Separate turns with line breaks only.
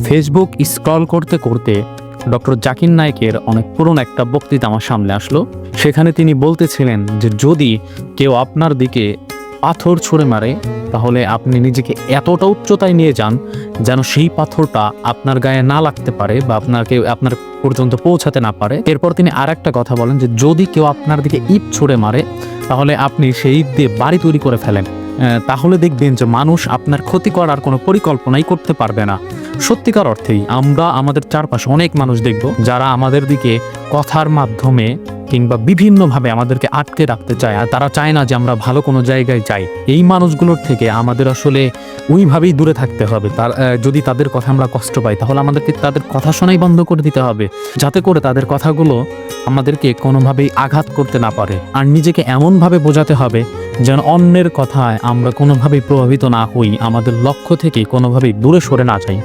Facebook scroll করতে করতে doctor Zakir নায়েকের অনেক পুরনো একটা বক্তৃতা আমার সামনে আসলো। সেখানে তিনি বলতেছিলেন যে যদি কেউ আপনার দিকে পাথর ছুঁড়ে মারে তাহলে আপনি নিজেকে এতটা উচ্চতায় নিয়ে যান যেন সেই পাথরটা আপনার গায়ে না লাগতে পারে বা আপনার পর্যন্ত পৌঁছাতে না পারে। এরপর তিনি আর একটা কথা বলেন যে যদি কেউ আপনার দিকে ইট ছুঁড়ে মারে তাহলে আপনি সেই ইট দিয়ে বাড়ি তৈরি করে ফেলেন। তাহলে দেখবেন যে মানুষ আপনার ক্ষতি করার কোনো পরিকল্পনাই করতে পারবে না। সত্যিকার অর্থেই আমরা আমাদের চারপাশে অনেক মানুষ দেখব যারা আমাদের দিকে কথার মাধ্যমে কিংবা বিভিন্নভাবে আমাদেরকে আটকে রাখতে চায়, আর তারা চায় না যে আমরা ভালো কোনো জায়গায় যাই। এই মানুষগুলোর থেকে আমাদের আসলে ওইভাবেই দূরে থাকতে হবে। যদি তাদের কথা আমরা কষ্ট পাই তাহলে আমাদেরকে তাদের কথা শোনাই বন্ধ করে দিতে হবে, যাতে করে তাদের কথাগুলো আমাদেরকে কোনোভাবেই আঘাত করতে না পারে। আর নিজেকে এমনভাবে বোঝাতে হবে যেন অন্যের কথায় আমরা কোনোভাবেই প্রভাবিত না হই, আমাদের লক্ষ্য থেকে কোনোভাবেই দূরে সরে না যাই।